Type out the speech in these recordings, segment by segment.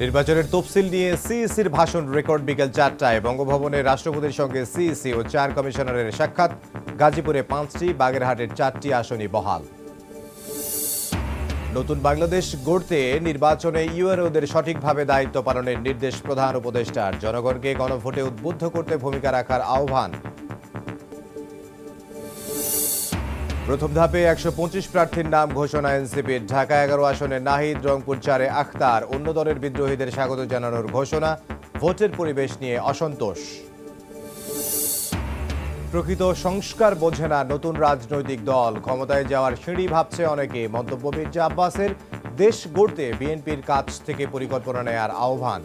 নির্বাচনের তফসিল নিয়ে সিইসির ভাষণ রেকর্ড বিকেল 4টায় বঙ্গভবনে রাষ্ট্রপতির সঙ্গে সিইসি ও 4 কমিশনারের সাক্ষাৎ। গাজীপুরে 5টি, বাগেরহাটের 4টি আসনই বহাল। নতুন বাংলাদেশ গড়তে নির্বাচনে ইউএনওদের সঠিকভাবে দায়িত্ব পালনের নির্দেশ প্রধান উপদেষ্টার। জনগণকে গণভোটে উদ্বুদ্ধ করতে ভূমিকা রাখার আহ্বান। প্রথম ধাপে 125 প্রার্থীর নাম ঘোষণা এনসিপির। ঢাকা 11 আসনে নাহিদ, রংপুর 4-এ আখতার। অন্য দলের বিদ্রোহীদের স্বাগত জানানোর ঘোষণা। ভোটের পরিবেশ নিয়ে অসন্তোষ। প্রকৃত সংস্কার বোঝে না নতুন রাজনৈতিক দল, ক্ষমতায় যাওয়ার সিঁড়ি ভাবছে অনেকে। মন্তব্য মির্জা আব্বাসের। দেশ গড়তে বিএনপির কাছ থেকে পরিকল্পনা নেয়ার আহ্বান।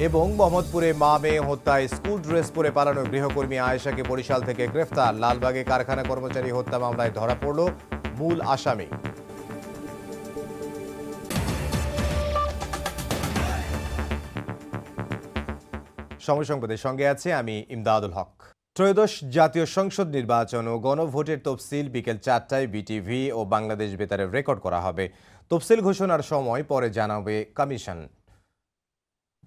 এবং মোহাম্মদপুরে মা মেয়ে হত্যায় স্কুল ড্রেস পরে পালানো গৃহকর্মী আয়েশাকে বরিশাল থেকে গ্রেফতার। লালবাগে কারখানা কর্মচারী হত্যা মামলায় ধরা পড়ল মূল আসামি। সময় সংবাদের সঙ্গে আছে আমি ইমদাদুল হক। ত্রয়োদশ জাতীয় সংসদ নির্বাচন ও গণভোটের তফসিল বিকেল 4টায় বিটিভি ও বাংলাদেশ বেতারে রেকর্ড করা হবে। তফসিল ঘোষণার সময় পরে জানাবে কমিশন।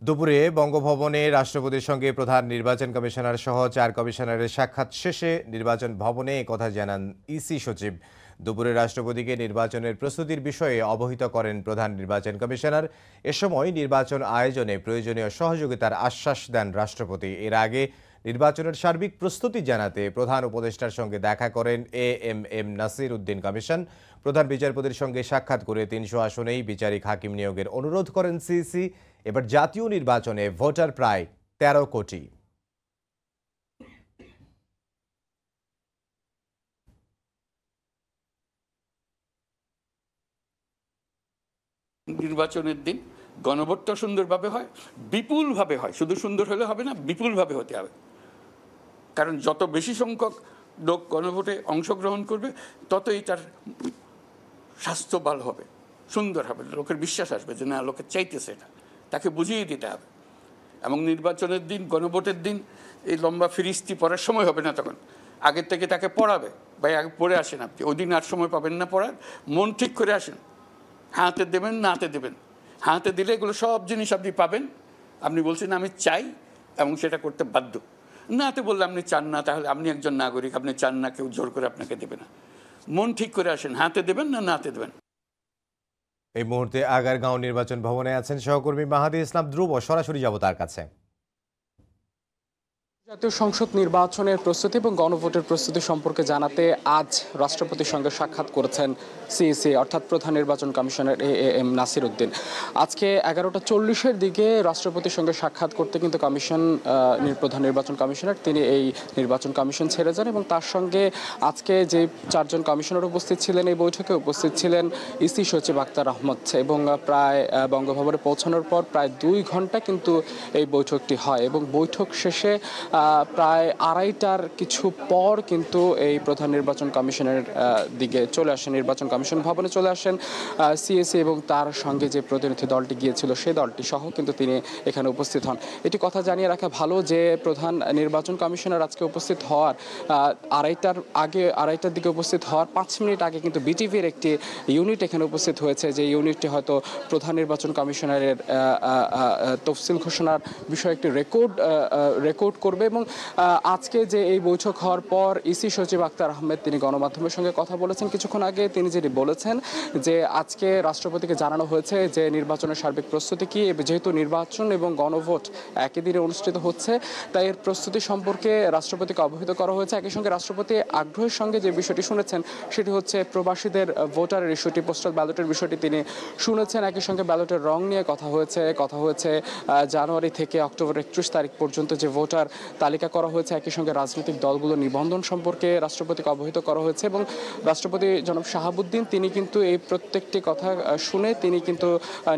দুপুরে বঙ্গভবনে রাষ্ট্রপতির সঙ্গে প্রধান নির্বাচন কমিশনার সহ 4 কমিশনারের সাক্ষাৎ শেষে নির্বাচন ভবনে একথা জানান ইসি সচিব। দুপুরে রাষ্ট্রপতিকে নির্বাচনের প্রস্তুতির বিষয়ে অবহিত করেন প্রধান নির্বাচন কমিশনার। এ সময় নির্বাচন আয়োজনে প্রয়োজনীয় সহযোগিতার আশ্বাস দেন রাষ্ট্রপতি। এর আগে নির্বাচনের সার্বিক প্রস্তুতি জানাতে প্রধান উপদেষ্টার সঙ্গে দেখা করেন এএমএম নাসির উদ্দিন কমিশন। প্রধান বিচারপতির সঙ্গে সাক্ষাৎ করে 300 আসনেই বিচারিক হাকিম নিয়োগের অনুরোধ করেন সিইসি। এবার জাতীয় নির্বাচনে ভোটার প্রায় 13 কোটি। নির্বাচনের দিন গণভোটটা সুন্দরভাবে হয়, বিপুলভাবে হয়। শুধু সুন্দর হলে হবে না, বিপুলভাবে হতে হবে। কারণ যত বেশি সংখ্যক লোক গণভোটে অংশগ্রহণ করবে ততই তার স্বাস্থ্য ভালো হবে, সুন্দর হবে, লোকের বিশ্বাস আসবে যে না, লোকে চাইতেছে এটা, তাকে বুঝিয়ে দিতে হবে। এবং নির্বাচনের দিন, গণভোটের দিন এই লম্বা ফিরিস্তি পড়ার সময় হবে না, তখন আগের থেকে তাকে পড়াবে। ভাই আগে পড়ে আসেন, আপনি ওই দিন আর সময় পাবেন না পড়ার, মন ঠিক করে আসেন। হাতে দেবেন না হাতে দেবেন, হাতে দিলে এগুলো সব জিনিস আপনি পাবেন। আপনি বলছেন আমি চাই এবং সেটা করতে বাধ্য। না হাতে বললে আপনি চান না, তাহলে আপনি একজন নাগরিক, আপনি চান না, কেউ জোর করে আপনাকে দেবে না। মন ঠিক করে আসেন, হাতে দেবেন না হাতে দেবেন। এই মুহূর্তে আগারগাঁও নির্বাচন ভবনে আছেন সহকর্মী মাহাদি ইসলাম ধ্রুব। সরাসরি যাব তার কাছে। জাতীয় সংসদ নির্বাচনের প্রস্তুতি এবং গণভোটের প্রস্তুতি সম্পর্কে জানাতে আজ রাষ্ট্রপতির সঙ্গে সাক্ষাৎ করেছেন সিইসি অর্থাৎ প্রধান নির্বাচন কমিশনার এএম নাসির উদ্দিন। আজকে 11টা 40-এর দিকে রাষ্ট্রপতির সঙ্গে সাক্ষাৎ করতে কিন্তু প্রধান নির্বাচন কমিশনার তিনি এই নির্বাচন কমিশন ছেড়ে যান এবং তার সঙ্গে আজকে যে 4 জন কমিশনার উপস্থিত ছিলেন এই বৈঠকে উপস্থিত ছিলেন ইসি সচিব আক্তার আহমদ। এবং প্রায় বঙ্গভবনে পৌঁছানোর পর প্রায় 2 ঘন্টা কিন্তু এই বৈঠকটি হয় এবং বৈঠক শেষে প্রায় 2:30টার কিছু পর কিন্তু এই প্রধান নির্বাচন কমিশনের দিকে চলে আসেন, নির্বাচন কমিশন ভবনে চলে আসেন সিএসি এবং তার সঙ্গে যে প্রতিনিধি দলটি গিয়েছিল সেই দলটি সহ কিন্তু তিনি এখানে উপস্থিত হন। এটি কথা জানিয়ে রাখা ভালো যে প্রধান নির্বাচন কমিশনার আজকে উপস্থিত হওয়ার 2:30টার দিকে উপস্থিত হওয়ার 5 মিনিট আগে কিন্তু বিটিভির একটি ইউনিট এখানে উপস্থিত হয়েছে, যে ইউনিটটি হয়তো প্রধান নির্বাচন কমিশনারের তফসিল ঘোষণার বিষয়ে একটি রেকর্ড করবে। এবং আজকে যে এই বৈঠক হওয়ার পর ইসি সচিব আক্তার আহমেদ তিনি গণমাধ্যমের সঙ্গে কথা বলেছেন কিছুক্ষণ আগে। তিনি যেটি বলেছেন যে আজকে রাষ্ট্রপতিকে জানানো হয়েছে যে নির্বাচনের সার্বিক প্রস্তুতি কি, যেহেতু নির্বাচন এবং গণভোট একই দিনে অনুষ্ঠিত হচ্ছে তাই এর প্রস্তুতি সম্পর্কে রাষ্ট্রপতিকে অবহিত করা হয়েছে। একই সঙ্গে রাষ্ট্রপতি আগ্রহের সঙ্গে যে বিষয়টি শুনেছেন সেটি হচ্ছে প্রবাসীদের ভোটারের ইস্যুটি, পোস্টাল ব্যালটের বিষয়টি তিনি শুনেছেন। একই সঙ্গে ব্যালটের রং নিয়ে কথা হয়েছে জানুয়ারি থেকে অক্টোবর 31 তারিখ পর্যন্ত যে ভোটার তালিকা করা হয়েছে। একই সঙ্গে রাজনৈতিক দলগুলো নিবন্ধন সম্পর্কে রাষ্ট্রপতিকে অবহিত করা হয়েছে এবং রাষ্ট্রপতি জনাব শাহাবুদ্দিন তিনি কিন্তু এই প্রত্যেকটি কথা শুনে তিনি কিন্তু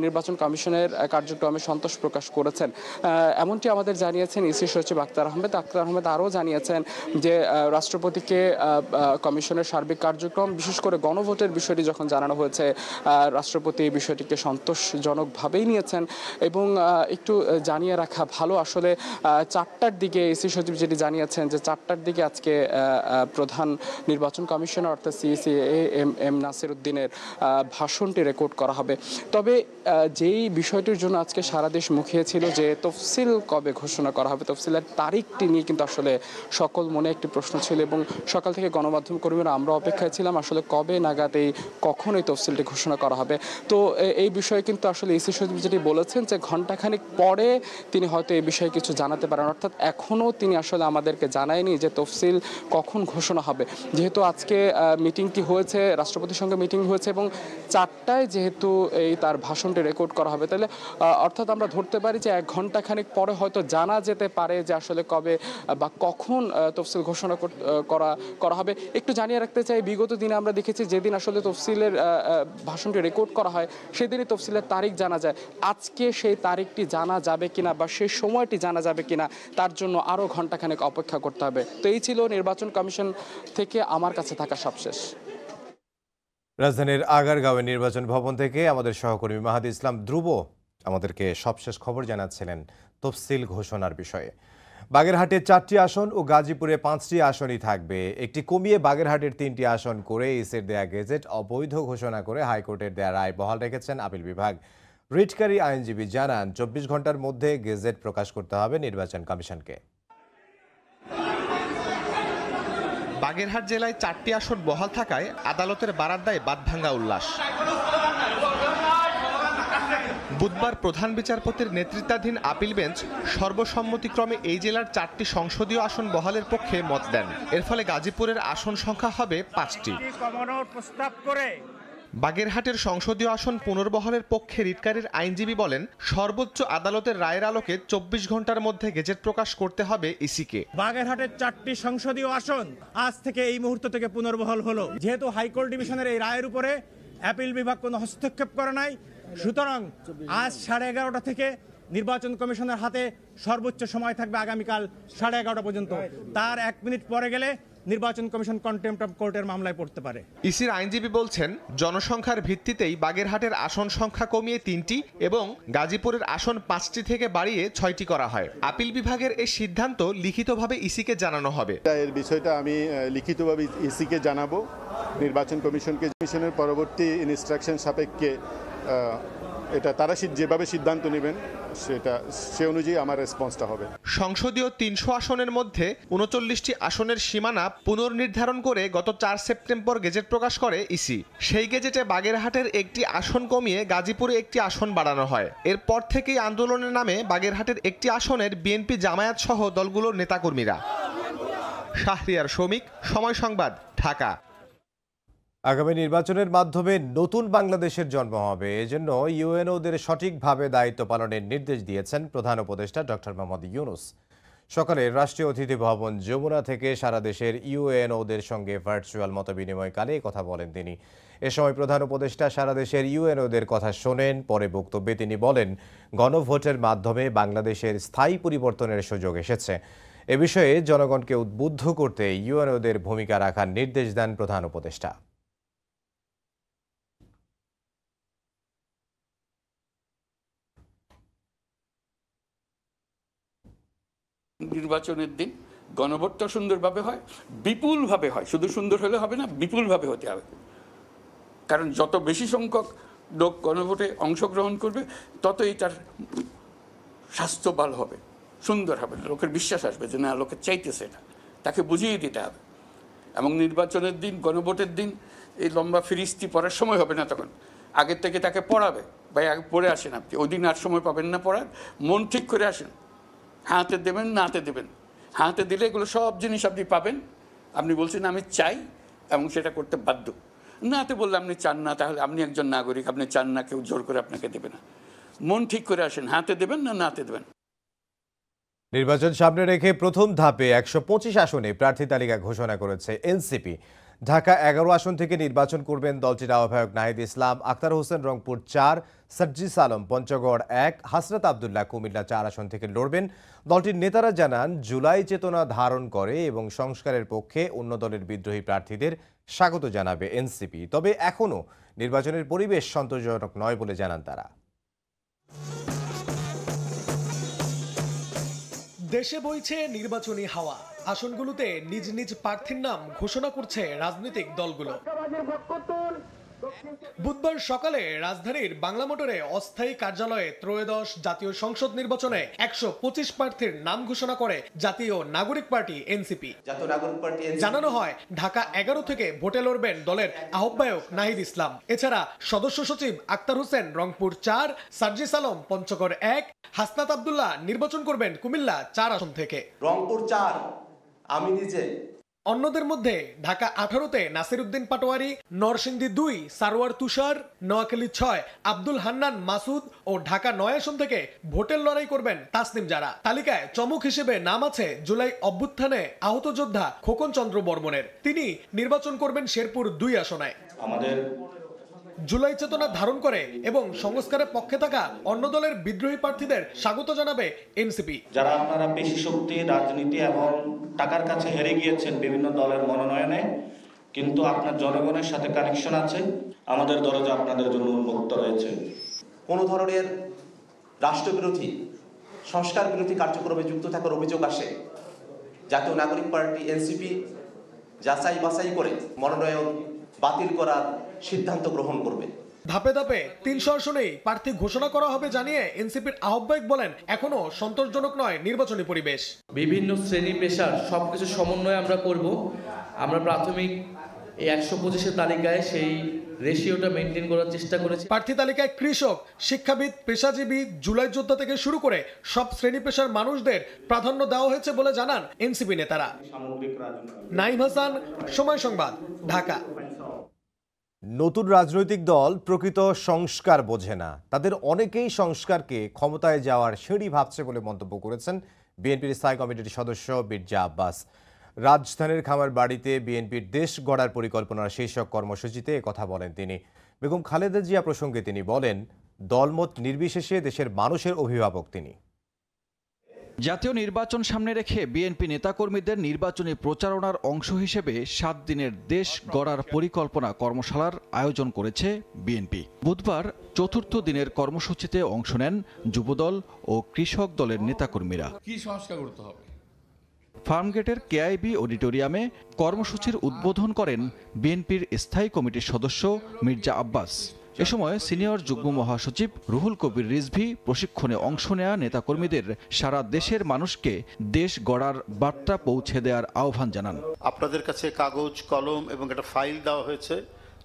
নির্বাচন কমিশনের কার্যক্রমে সন্তোষ প্রকাশ করেছেন, এমনটি আমাদের জানিয়েছেন ইসি সচিব আক্তার আহমেদ। আক্তার আহমেদ আরও জানিয়েছেন যে রাষ্ট্রপতিকে কমিশনের সার্বিক কার্যক্রম বিশেষ করে গণভোটের বিষয়টি যখন জানানো হয়েছে রাষ্ট্রপতি এই বিষয়টিকে সন্তোষজনকভাবেই নিয়েছেন। এবং একটু জানিয়ে রাখা ভালো, আসলে 4টার দিকে ইসি সচিব যেটি জানিয়েছেন যে 4টার দিকে আজকে প্রধান নির্বাচন কমিশনার অর্থাৎ সিইসি এম নাসির উদ্দিনের ভাষণটি রেকর্ড করা হবে। তবে যেই বিষয়টির জন্য আজকে সারা দেশ মুখিয়ে ছিল যে তফসিল কবে ঘোষণা করা হবে, তফসিলের তারিখটি নিয়ে কিন্তু আসলে সকল মনে একটি প্রশ্ন ছিল এবং সকাল থেকে গণমাধ্যম কর্মীরা আমরা অপেক্ষায় ছিলাম আসলে কবে নাগাদ কখন এই তফসিলটি ঘোষণা করা হবে। তো এই বিষয়ে কিন্তু আসলে ইসি সচিব যেটি বলেছেন যে ঘণ্টাখানিক পরে তিনি হয়তো এই বিষয়ে কিছু জানাতে পারেন, অর্থাৎ এখনও তিনি আসলে আমাদেরকে জানায়নি যে তফসিল কখন ঘোষণা হবে। যেহেতু আজকে মিটিংটি হয়েছে, রাষ্ট্রপতির সঙ্গে মিটিং হয়েছে এবং 4টায় যেহেতু তার ভাষণটি রেকর্ড করা হবে, তাহলে অর্থাৎ আমরা ধরতে পারি যে 1 ঘণ্টাখানিক পরে হয়তো জানা যেতে পারে যে আসলে কবে বা কখন তফসিল ঘোষণা করা হবে। একটু জানিয়ে রাখতে চাই, বিগত দিনে আমরা দেখেছি যেদিন আসলে তফসিলের ভাষণটি রেকর্ড করা হয় সেদিনই তফসিলের তারিখ জানা যায়। আজকে সেই তারিখটি জানা যাবে কিনা বা সেই সময়টি জানা যাবে কিনা তার জন্য আরও ঘণ্টাখানেক অপেক্ষা করতে হবে। তো এই ছিল নির্বাচন কমিশন থেকে আমার কাছে থাকা সবশেষ। রাজধানীর আগারগাঁওয়ের নির্বাচন ভবন থেকে আমাদের সহকর্মী মাহাদি ইসলাম ধ্রুব আমাদেরকে সবশেষ খবর জানাচ্ছিলেন তফসিল ঘোষণার বিষয়ে। বাগেরহাটে 4টি আসন ও গাজীপুরে 5টি আসনই থাকবে। একটি কমিয়ে বাগেরহাটের 3টি আসন করে ইসির দেয়া গেজেট অবৈধ ঘোষণা করে হাইকোর্টের দেয়া রায় বহাল রেখেছেন আপিল বিভাগ। রিটকারী আইনজীবী জানান 24 ঘন্টার মধ্যে গেজেট প্রকাশ করতে হবে নির্বাচন কমিশনকে। বাগেরহাট জেলায় 4টি আসন বহাল থাকায় আদালতের বারান্দায় বাঁধভাঙ্গা উল্লাস। বুধবার প্রধান বিচারপতির নেতৃত্বাধীন আপিল বেঞ্চ সর্বসম্মতিক্রমে এই জেলার 4টি সংসদীয় আসন বহালের পক্ষে মত দেন। এর ফলে গাজীপুরের আসন সংখ্যা হবে 5টি। বাগেরহাটের সংসদীয় আসন পুনর্বহালের পক্ষে রিটকারীর আইনজীবী বলেন, সর্বোচ্চ আদালতের রায়ের আলোকে 24 ঘন্টার মধ্যে গেজেট প্রকাশ করতে হবে ইসিকে। বাগেরহাটের 4টি সংসদীয় আসন আজ থেকে এই মুহূর্ত থেকে পুনর্বহাল হলো। যেহেতু হাইকোর্ট ডিভিশনের এই রায়ের উপরে অ্যাপিল বিভাগ কোনো হস্তক্ষেপ করে নাই, সুতরাং আজ 11:30 থেকে নির্বাচন কমিশনের হাতে সর্বোচ্চ সময় থাকবে আগামীকাল 11:30 পর্যন্ত। তার 1 মিনিট পরে গেলে নির্বাচন কমিশন কন্টেম্প্ট অফ কোর্টের মামলায় পড়তে পারে। ইসির আইনজীবী বলছেন, জনসংখ্যার ভিত্তিতেই বাগেরহাটের আসন সংখ্যা কমিয়ে 3টি এবং গাজীপুরের আসন 5টি থেকে বাড়িয়ে 6টি করা হয়। আপিল বিভাগের এই সিদ্ধান্ত লিখিতভাবে ইসিকে জানানো হবে। এর বিষয়টা আমি লিখিতভাবে ইসিকে জানাবো, নির্বাচন কমিশনের পরবর্তী ইনস্ট্রাকশন সাপেক্ষে এটা তারা যেভাবে সিদ্ধান্ত নেবেন সে অনুযায়ী আমার রেসপন্সটা হবে। সংসদীয় 300 আসনের মধ্যে 39টি আসনের সীমানা পুনর্নির্ধারণ করে গত 4 সেপ্টেম্বর গেজেট প্রকাশ করে ইসি। সেই গেজেটে বাগেরহাটের একটি আসন কমিয়ে গাজীপুরে একটি আসন বাড়ানো হয়। এরপর থেকেই আন্দোলনের নামে বাগেরহাটের একটি আসনের বিএনপি জামায়াত সহ দলগুলোর নেতাকর্মীরা। শাহরিয়ার শমিক, সময় সংবাদ, ঢাকা। আগামী নির্বাচনের মাধ্যমে নতুন বাংলাদেশের জন্ম হবে, এজন্য ইউএনওদের সঠিকভাবে দায়িত্ব পালনের নির্দেশ দিয়েছেন প্রধান উপদেষ্টা ডক্টর মোহাম্মদ ইউনূস। সকালে রাষ্ট্রীয় অতিথি ভবন যমুনা থেকে সারা দেশের ইউএনওদের সঙ্গে ভার্চুয়াল মতবিনিময়কালে কথা বলেন তিনি। এ সময় প্রধান উপদেষ্টা সারা দেশের ইউএনওদের কথা শোনেন। পরে বক্তব্যে তিনি বলেন, গণভোটের মাধ্যমে বাংলাদেশের স্থায়ী পরিবর্তনের সুযোগ এসেছে। এ বিষয়ে জনগণকে উদ্বুদ্ধ করতে ইউএনওদের ভূমিকা রাখার নির্দেশ দেন প্রধান উপদেষ্টা। নির্বাচনের দিন গণভোটটা সুন্দরভাবে হয়, বিপুলভাবে হয়। শুধু সুন্দর হলে হবে না, বিপুলভাবে হতে হবে। কারণ যত বেশি সংখ্যক লোক গণভোটে অংশগ্রহণ করবে ততই তার স্বাস্থ্য ভালো হবে, সুন্দর হবে, লোকের বিশ্বাস আসবে যে না, লোকে চাইতেছে এটা, তাকে বুঝিয়ে দিতে হবে। এবং নির্বাচনের দিন, গণভোটের দিন এই লম্বা ফিরিস্তি পড়ার সময় হবে না, তখন আগের থেকে তাকে পড়াবে, ভাই আগে পড়ে আসেন, আপনি ওই দিন আর সময় পাবেন না পড়ার, মন ঠিক করে আসেন। হাতে দেবেন, না হাতে দেবেন, হাতে দিলে এগুলো সব জিনিস আপনি পাবেন। আপনি বলছেন আমি চাই এবং সেটা করতে বাধ্য। না হাতে বললে আপনি চান না, তাহলে আপনি একজন নাগরিক, আপনি চান না, কেউ জোর করে আপনাকে দেবে না। মন ঠিক করে আসেন, হাতে দেবেন না হাতে দেবেন। নির্বাচন সামনে রেখে প্রথম ধাপে 125 আসনে প্রার্থী তালিকা ঘোষণা করেছে এনসিপি। ঢাকা 11 আসন থেকে নির্বাচন করবেন দলটির আহ্বায়ক নাহিদ ইসলাম, আক্তার হোসেন রংপুর 4, সার্জিস আলম পঞ্চগড় 1, হাসরাত আবদুল্লাহ কুমিল্লা 4 আসন থেকে লড়বেন। দলটির নেতারা জানান, জুলাই চেতনা ধারণ করে এবং সংস্কারের পক্ষে অন্য দলের বিদ্রোহী প্রার্থীদের স্বাগত জানাবে এনসিপি। তবে এখনও নির্বাচনের পরিবেশ সন্তোষজনক নয় বলে জানান তারা। দেশে বইছে নির্বাচনী হাওয়া, আসনগুলোতে নিজ নিজ প্রার্থীর নাম ঘোষণা করছে রাজনৈতিক দলগুলো। বুধবার সকালে রাজধানীর বাংলা মোটরে অস্থায়ী কার্যালয়ে ত্রয়োদশ জাতীয় সংসদ নির্বাচনে 125 প্রার্থীর নাম ঘোষণা করে জাতীয় নাগরিক পার্টি এনসিপি। জানানো হয় ঢাকা 11 থেকে ভোটে লড়বেন দলের আহ্বায়ক নাহিদ ইসলাম। এছাড়া সদস্য সচিব আক্তার হোসেন রংপুর 4, সার্জিস আলম পঞ্চগড় 1, হাসনাত আব্দুল্লাহ নির্বাচন করবেন কুমিল্লা 4 আসন থেকে। রংপুর 4 আমি নিজে। অন্যদের মধ্যে ঢাকা 18-তে নাসির উদ্দিন পাটোয়ারি, নরসিংদী 2 সারোয়ার তুষার, নোয়াখালী 6 আব্দুল হান্নান মাসুদ ও ঢাকা 9 আসন থেকে ভোটের লড়াই করবেন তাসনিম জারা। তালিকায় চমক হিসেবে নাম আছে জুলাই অভ্যুত্থানে আহত যোদ্ধা খোকন চন্দ্র বর্মনের। তিনি নির্বাচন করবেন শেরপুর 2 আসনে। আমাদের জুলাই চেতনা ধারণ করে এবং সংস্কারের পক্ষে থাকা অন্য দলের বিদ্রোহী প্রার্থীদের স্বাগত জানাবে এনসিপি। যারা আপনারা পেশি শক্তি, রাজনীতি এবং টাকার কাছে হেরে গিয়েছেন বিভিন্ন দলের মনোনয়নে, কিন্তু আপনার জনগণের সাথে কানেকশন আছে, আমাদের দরজা আপনাদের জন্য উন্মুক্ত রয়েছে। কোনো ধরনের রাষ্ট্রবিরোধী, সংস্কার বিরোধী কার্যক্রমে যুক্ত থাকার অভিযোগ আসে, জাতীয় নাগরিক পার্টি এনসিপি যাচাই বাছাই করে মনোনয়ন বাতিল করার সিদ্ধান্ত গ্রহণ করবে। ধাপে ধাপে 300 আসনেই প্রার্থী ঘোষণা করা হবে জানিয়ে এনসিপির আহ্বায়ক বলেন, এখনো সন্তোষজনক নয় নির্বাচনী পরিবেশ। বিভিন্ন শ্রেণী পেশার সবকিছু সমন্বয় আমরা করব। আমরা প্রাথমিক এই 125-এর তালিকায় সেই রেশিওটা মেনটেন করার চেষ্টা করেছি। প্রার্থী তালিকায় কৃষক, শিক্ষাবিদ, পেশাজীবী, জুলাই যোদ্ধা থেকে শুরু করে সব শ্রেণী পেশার মানুষদের প্রাধান্য দেওয়া হয়েছে বলে জানান এনসিপি নেতারা। নাইম হাসান, সময় সংবাদ, ঢাকা। নতুন রাজনৈতিক দল প্রকৃত সংস্কার বোঝে না, তাদের অনেকেই সংস্কারকে ক্ষমতায় যাওয়ার সিঁড়ি ভাবছে বলে মন্তব্য করেছেন বিএনপির স্থায়ী কমিটির সদস্য মির্জা আব্বাস। রাজধানীর খামারবাড়িতে বিএনপির দেশ গড়ার পরিকল্পনার শীর্ষক কর্মসূচিতে একথা বলেন তিনি। বেগম খালেদা জিয়া প্রসঙ্গে তিনি বলেন, দলমত নির্বিশেষে দেশের মানুষের অভিভাবক তিনি। জাতীয় নির্বাচন সামনে রেখে বিএনপি নেতাকর্মীদের নির্বাচনী প্রচারণার অংশ হিসেবে 7 দিনের দেশ গড়ার পরিকল্পনা কর্মশালার আয়োজন করেছে বিএনপি। বুধবার 4র্থ দিনের কর্মসূচিতে অংশ নেন যুবদল ও কৃষক দলের নেতাকর্মীরা। কি সংস্কার করতে হবে? ফার্মগেটের কেআইবি অডিটোরিয়ামে কর্মসূচির উদ্বোধন করেন বিএনপির স্থায়ী কমিটির সদস্য মির্জা আব্বাস। এ সময় সিনিয়র যুগ্ম মহাসচিব রুহুল কবির রিজভী প্রশিক্ষণে অংশ নেয়া নেতাকর্মীদের সারা দেশের মানুষকে দেশ গড়ার বার্তা পৌঁছে দেওয়ার আহ্বান জানান। আপনাদের কাছে কাগজ কলম এবং একটা ফাইল দেওয়া হয়েছে,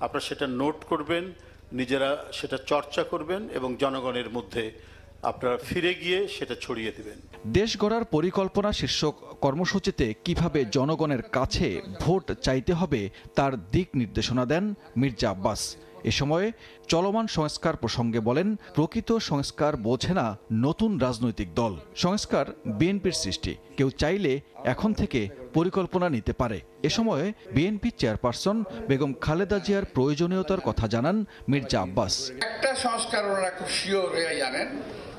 আপনারা সেটা নোট করবেন, নিজেরা সেটা চর্চা করবেন এবং জনগণের মধ্যে আপনারা ফিরে গিয়ে সেটা ছড়িয়ে দিবেন। দেশ গড়ার পরিকল্পনা শীর্ষক কর্মসূচিতে কিভাবে জনগণের কাছে ভোট চাইতে হবে তার দিক নির্দেশনা দেন মির্জা আব্বাস। এ সময় চলমান সংস্কার প্রসঙ্গে বলেন, প্রকৃত সংস্কার বোঝে না নতুন রাজনৈতিক দল। সংস্কার বিএনপির সৃষ্টি, কেউ চাইলে এখন থেকে পরিকল্পনা নিতে পারে। এ সময় বিএনপি চেয়ারপারসন বেগম খালেদা জিয়ার প্রয়োজনীয়তার কথা জানান মির্জা আব্বাস। একটা সংস্কার ওনারা খুব শিওর হয়ে জানেন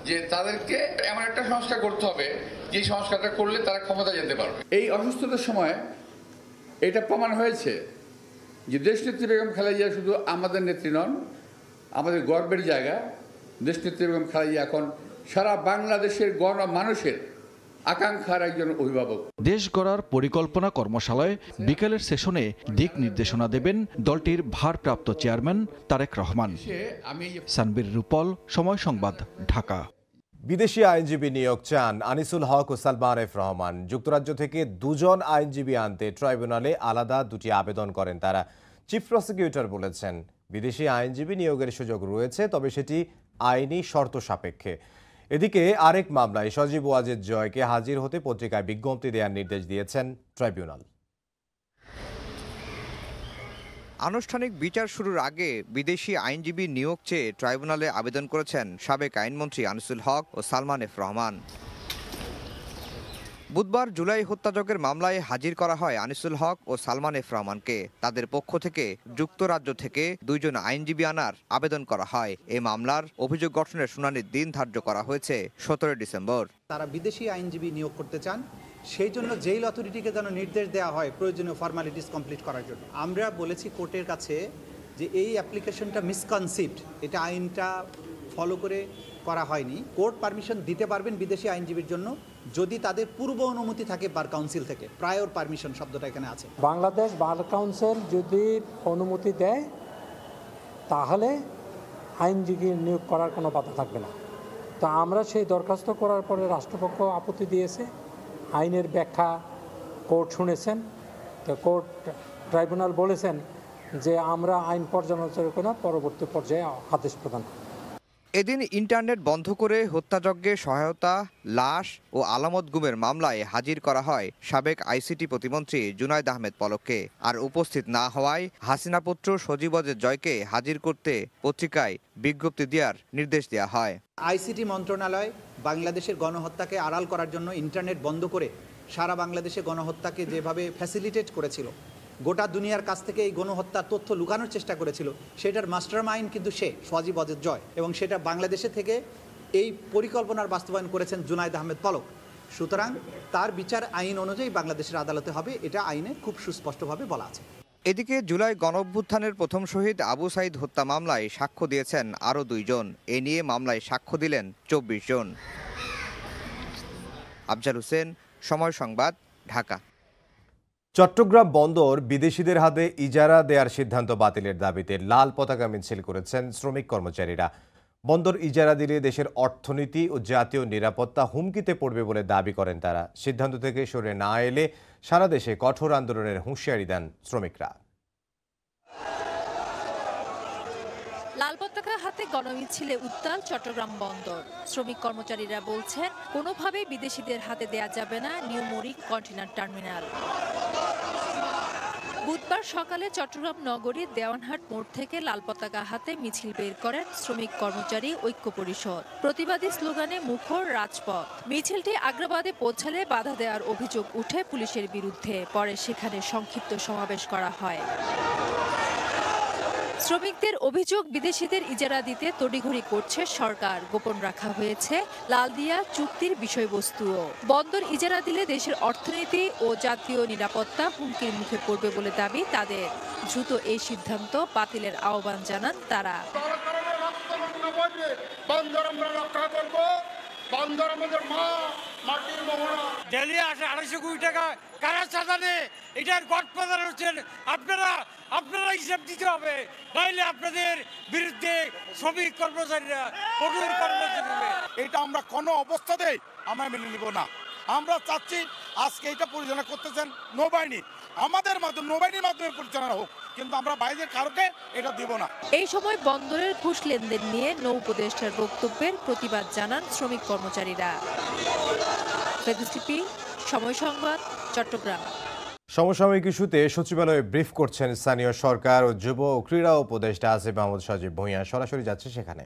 যে তাদেরকে এমন একটা সংস্কার করতে হবে যে সংস্কারটা করলে তারা ক্ষমতা যেতে পারবে। এই অসুস্থতার সময় এটা প্রমাণ হয়েছে যে দেশনেত্রী বেগম খালেদা জিয়া শুধু আমাদের নেত্রী নন, আমাদের গর্বের জায়গা। দেশনেত্রী বেগম খালেদা জিয়া এখন সারা বাংলাদেশের গণমানুষের আকাঙ্ক্ষার একজন অভিভাবক। দেশ গড়ার পরিকল্পনা কর্মশালায় বিকেলের সেশনে দিক নির্দেশনা দেবেন দলটির ভারপ্রাপ্ত চেয়ারম্যান তারেক রহমান। সানবীর রূপল, সময় সংবাদ, ঢাকা। বিদেশি আইনজীবী নিয়োগ চান আনিসুল হক ও সালমান এফ রহমান। যুক্তরাজ্য থেকে 2 জন আইনজীবী আনতে ট্রাইব্যুনালে আলাদা 2টি আবেদন করেন তারা। চিফ প্রসিকিউটর বলেছেন, বিদেশি আইনজীবী নিয়োগের সুযোগ রয়েছে, তবে সেটি আইনি শর্ত সাপেক্ষে। এদিকে আরেক মামলায় সজীব ওয়াজেদ জয়কে হাজির হতে পত্রিকায় বিজ্ঞপ্তি দেওয়ার নির্দেশ দিয়েছেন ট্রাইব্যুনাল। আনুষ্ঠানিক বিচার শুরুর আগে বিদেশি আইনজীবী নিয়োগ চেয়ে ট্রাইব্যুনালে আবেদন করেছেন সাবেক আইনমন্ত্রী আনিসুল হক ও সালমান এফ রহমান। বুধবার জুলাই হত্যাযজ্ঞের মামলায় হাজির করা হয় আনিসুল হক ও সালমান এফ রহমানকে। তাদের পক্ষ থেকে যুক্তরাজ্য থেকে 2 জন আইনজীবী আনার আবেদন করা হয়। এই মামলার অভিযোগ গঠনের শুনানির দিন ধার্য করা হয়েছে 17 ডিসেম্বর। তারা বিদেশি আইনজীবী নিয়োগ করতে চান, সেই জন্য জেল অথরিটিকে যেন নির্দেশ দেওয়া হয় প্রয়োজনীয় ফর্মালিটিস কমপ্লিট করার জন্য। আমরা বলেছি কোর্টের কাছে যে এই অ্যাপ্লিকেশনটা মিসকনসিপ্ট, এটা আইনটা ফলো করে করা হয়নি। কোর্ট পারমিশন দিতে পারবেন বিদেশি আইনজীবীর জন্য, যদি তাদের পূর্ব অনুমতি থাকে বার কাউন্সিল থেকে, প্রায়র পারমিশন শব্দটা এখানে আছে। বাংলাদেশ বার কাউন্সিল যদি অনুমতি দেয় তাহলে আইনজীবী নিয়োগ করার কোনো বাধা থাকবে না। তো আমরা সেই দরখাস্ত করার পরে রাষ্ট্রপক্ষ আপত্তি দিয়েছে, আইনের ব্যাখ্যা কোর্ট শুনেছেন। তো কোর্ট ট্রাইব্যুনাল বলেছেন যে আমরা আইন পর্যালোচনা করে পরবর্তী পর্যায়ে আদেশ প্রদান করব। এদিন ইন্টারনেট বন্ধ করে হত্যাযজ্ঞে সহায়তা, লাশ ও আলামত গুমের মামলায় হাজির করা হয় সাবেক আইসিটি প্রতিমন্ত্রী জুনায়েদ আহমেদ পলককে। আর উপস্থিত না হওয়ায় হাসিনা পুত্র সজীব ওয়াজেদ জয়কে হাজির করতে পত্রিকায় বিজ্ঞপ্তি দেওয়ার নির্দেশ দেওয়া হয়। আইসিটি মন্ত্রণালয় বাংলাদেশের গণহত্যাকে আড়াল করার জন্য ইন্টারনেট বন্ধ করে সারা বাংলাদেশে গণহত্যাকে যেভাবে ফ্যাসিলিটেট করেছিল, গোটা দুনিয়ার কাছ থেকে এই গণহত্যার তথ্য লুকানোর চেষ্টা করেছিল, সেটার মাস্টারমাইন্ড কিন্তু সে সজীব ওয়াজেদ জয়, এবং সেটা বাংলাদেশে থেকে এই পরিকল্পনার বাস্তবায়ন করেছেন জুনায়েদ আহমেদ পলক। সুতরাং তার বিচার আইন অনুযায়ী বাংলাদেশের আদালতে হবে, এটা আইনে খুব সুস্পষ্টভাবে বলা আছে। এদিকে জুলাই গণঅভ্যুত্থানের প্রথম শহীদ আবু সাইদ হত্যা মামলায় সাক্ষ্য দিয়েছেন আরও 2 জন। এ নিয়ে মামলায় সাক্ষ্য দিলেন 24 জন। আফজাল হোসেন, সময় সংবাদ, ঢাকা। চট্টগ্রাম বন্দর বিদেশিদের হাতে ইজারা দেওয়ার সিদ্ধান্ত বাতিলের দাবিতে লাল পতাকা মিছিল করেছেন শ্রমিক কর্মচারীরা। বন্দর ইজারা দিলে দেশের অর্থনীতি ও জাতীয় নিরাপত্তা হুমকিতে পড়বে বলে দাবি করেন তারা। সিদ্ধান্ত থেকে সরে না এলে সারা দেশে কঠোর আন্দোলনের হুঁশিয়ারি দেন শ্রমিকরা। লাল পতাকা হাতে গণমিছিলে উত্তাল চট্টগ্রাম বন্দর। শ্রমিক কর্মচারীরা বলছেন কোনোভাবেই বিদেশিদের হাতে দেয়া যাবে না নিউ মরিন কন্টেইনার টার্মিনাল। বুধবার সকালে চট্টগ্রাম নগরীর দেওয়ানহাট মোড় থেকে লাল পতাকা হাতে মিছিল বের করেন শ্রমিক কর্মচারী ঐক্য পরিষদ। প্রতিবাদী স্লোগানে মুখর রাজপথ। মিছিলটি আগ্রাবাদে পৌঁছালে বাধা দেওয়ার অভিযোগ উঠে পুলিশের বিরুদ্ধে। পরে সেখানে সংক্ষিপ্ত সমাবেশ করা হয়। শ্রমিকদের অভিযোগ, বিদেশিদের ইজারা দিতে তড়িঘড়ি করছে সরকার। গোপন রাখা হয়েছে লালদিয়া চুক্তির বিষয়বস্তুও। বন্দর ইজারা দিলে দেশের অর্থনীতি ও জাতীয় নিরাপত্তা হুমকির মুখে পড়বে বলে দাবি তাদের। দ্রুত এই সিদ্ধান্ত বাতিলের আহ্বান জানান তারা। দিল্লি আসে 250 কোটি টাকা কারা চাঁদা নেয়, এটার গডফাদার হচ্ছেন আপনারা। আপনারা হিসাব দিতে হবে, নাইলে আপনাদের বিরুদ্ধে শ্রমিক কর্মচারীরা কঠোর কর্মসূচি নেবে। এটা আমরা কোনো অবস্থাতেই আমরা মেনে নিব না। আমরা চাচ্ছি আজকে এটা পরিচালনা করতেছেন নৌবাহিনী, আমাদের মাধ্যমে নৌবাহিনীর মাধ্যমে পরিচালনা হোক, কিন্তু আমরা বাইরের কারণে এটা দিব না। এই সময় বন্দরের ঘুষ লেনদেন নিয়ে নৌ উপদেষ্টার বক্তব্যের প্রতিবাদ জানান শ্রমিক কর্মচারীরা। সময় সংবাদ, চট্টগ্রাম। সমসাময়িক ইস্যুতে সচিবালয়ে ব্রিফ করছেন স্থানীয় সরকার ও যুব ও ক্রীড়া উপদেষ্টা আসিফ মাহমুদ সজীব ভূঁইয়া। সরাসরি যাচ্ছে সেখানে।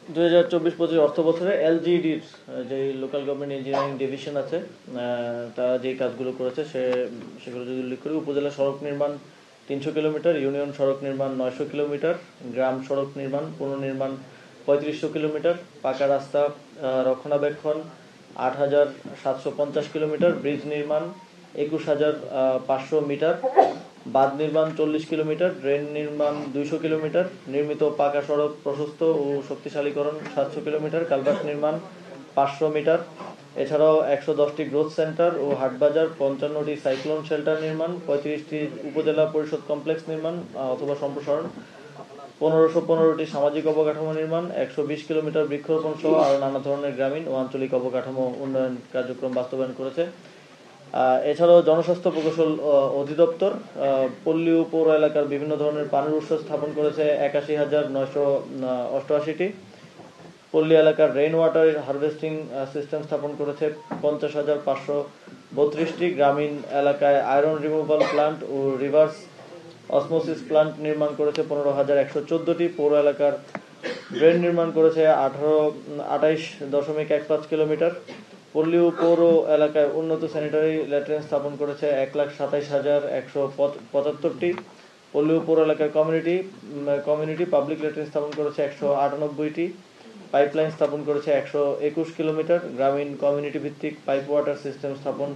2024-25 অর্থ বছরে এলজিডির যে লোকাল গভর্নমেন্ট ইঞ্জিনিয়ারিং ডিভিশন আছে, তারা যে কাজগুলো করেছে সেগুলো যদি উল্লেখ করি, উপজেলা সড়ক নির্মাণ 300 কিলোমিটার, ইউনিয়ন সড়ক নির্মাণ 900 কিলোমিটার, গ্রাম সড়ক নির্মাণ পুনর্নির্মাণ 3500 কিলোমিটার, পাকা রাস্তা রক্ষণাবেক্ষণ 8750 কিলোমিটার, ব্রিজ নির্মাণ 21500 মিটার, বাঁধ নির্মাণ 40 কিলোমিটার, ড্রেন নির্মাণ 200 কিলোমিটার, নির্মিত পাকা সড়ক প্রশস্ত ও শক্তিশালীকরণ 700 কিলোমিটার, কালভার্ট নির্মাণ 500 মিটার। এছাড়াও 110টি গ্রোথ সেন্টার ও হাটবাজার, 55টি সাইক্লোন শেল্টার নির্মাণ, 35টি উপজেলা পরিষদ কমপ্লেক্স নির্মাণ অথবা সম্প্রসারণ, 1515টি সামাজিক অবকাঠামো নির্মাণ, 120 কিলোমিটার বৃক্ষরোপণ সহ আরও নানা ধরনের গ্রামীণ ও আঞ্চলিক অবকাঠামো উন্নয়ন কার্যক্রম বাস্তবায়ন করেছে। এছাড়াও জনস্বাস্থ্য প্রকৌশল অধিদপ্তর পল্লী ও পৌর এলাকার বিভিন্ন ধরনের পানির উৎস স্থাপন করেছে 81,988টি, পল্লী এলাকার রেইন ওয়াটার হারভেস্টিং সিস্টেম স্থাপন করেছে 50,532টি, গ্রামীণ এলাকায় আয়রন রিমুভাল প্লান্ট ও রিভার্স অসমোসিস প্লান্ট নির্মাণ করেছে 15,114টি, পৌর এলাকার ড্রেন নির্মাণ করেছে 28.15 কিলোমিটার, পল্লী ও পৌর এলাকায় উন্নত স্যানিটারি ল্যাট্রিন স্থাপন করেছে 1,27,175টি, পল্লী ও পৌর এলাকায় কমিউনিটি পাবলিক ল্যাট্রিন স্থাপন করেছে 198টি, পাইপলাইন স্থাপন করেছে 121 কিলোমিটার, গ্রামীণ কমিউনিটি ভিত্তিক পাইপ ওয়াটার সিস্টেম স্থাপন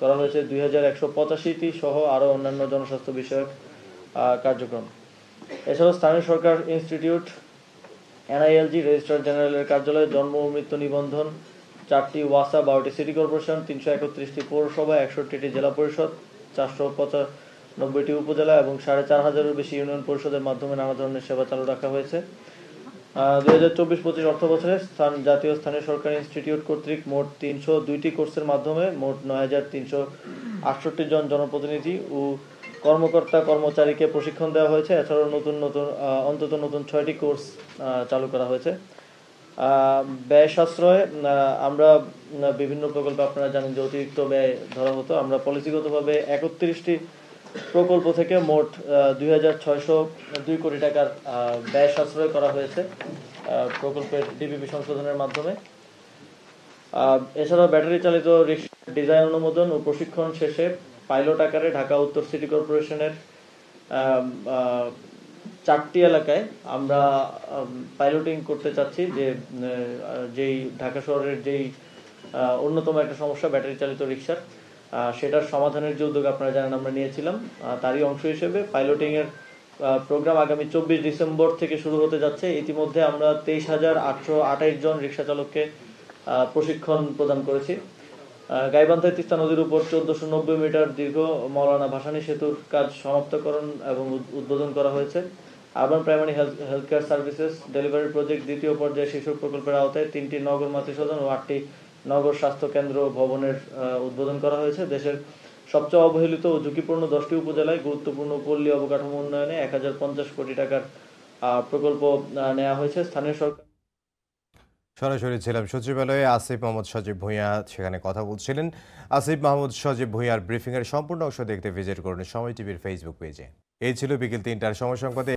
করা হয়েছে 2185টি সহ আরও অন্যান্য জনস্বাস্থ্য বিষয়ক কার্যক্রম। এছাড়াও স্থানীয় সরকার ইনস্টিটিউট NILG রেজিস্ট্রার জেনারেলের কার্যালয়, জন্ম ও মৃত্যু নিবন্ধন, 4টি ওয়াসা, 12টি সিটি কর্পোরেশন, 331টি পৌরসভা, 61টি জেলা পরিষদ, 495টি উপজেলা এবং 4500-এর বেশি ইউনিয়ন পরিষদের মাধ্যমে নানা ধরনের সেবা চালু রাখা হয়েছে। 2024-25 অর্থ বছরে জাতীয় স্থানীয় সরকারি ইনস্টিটিউট কর্তৃক মোট 302টি কোর্সের মাধ্যমে মোট 9368 জন জনপ্রতিনিধি ও কর্মকর্তা কর্মচারীকে প্রশিক্ষণ দেওয়া হয়েছে। এছাড়াও অন্তত নতুন 6টি কোর্স চালু করা হয়েছে। ব্যয় সাশ্রয়, আমরা বিভিন্ন প্রকল্পে আপনারা জানেন যে অতিরিক্ত ব্যয় ধরা হতো। আমরা পলিসিগতভাবে 31টি প্রকল্প থেকে মোট 2602 কোটি টাকার ব্যয় সাশ্রয় করা হয়েছে প্রকল্পের ডিপিপি সংশোধনের মাধ্যমে। এছাড়াও ব্যাটারি চালিত রিক্সার ডিজাইন অনুমোদন ও প্রশিক্ষণ শেষে পাইলট আকারে ঢাকা উত্তর সিটি কর্পোরেশনের 4টি এলাকায় আমরা পাইলটিং করতে চাচ্ছি, যেই ঢাকা শহরের যেই অন্যতম একটা সমস্যা ব্যাটারি চালিত রিক্সার, সেটার সমাধানের যে উদ্যোগ আপনারা জানেন আমরা নিয়েছিলাম, তারই অংশ হিসেবে পাইলটিং এর প্রোগ্রাম আগামী 24 ডিসেম্বর থেকে শুরু হতে যাচ্ছে। ইতিমধ্যে আমরা 23,828 জন রিক্সা চালককে প্রশিক্ষণ প্রদান করেছি। গাইবান্ধায় তিস্তা নদীর উপর 1490 মিটার দীর্ঘ মাওলানা ভাসানী সেতুর কাজ সমাপ্তকরণ এবং উদ্বোধন করা হয়েছে। Urban primary health care services delivery project দ্বিতীয় পর্যায়ে শিশু প্রকল্পের আওতায় 3টি নগর মাতৃসদন ও 8টি নগর স্বাস্থ্য কেন্দ্র ভবনের উদ্বোধন করা হয়েছে। দেশের সবচেয়ে অবহেলিত ও ঝুঁকিপূর্ণ 10টি উপজেলায় গুরুত্বপূর্ণ পল্লী অবকাঠামো উন্নয়নে 1050 কোটি টাকার প্রকল্প নেওয়া হয়েছে। স্থানীয় সরকার সরাসরি ছিলাম সচিবালয়ে, আসিফ মাহমুদ সজীব ভূঁইয়া সেখানে কথা বলছিলেন। আসিফ মাহমুদ সজীব ভূঁইয়ার ব্রিফিংয়ের সম্পূর্ণ অংশ দেখতে ভিজিট করুন সময় টিভির ফেসবুক পেজে। এই ছিল বিকেল 3টার সময় সংবাদে।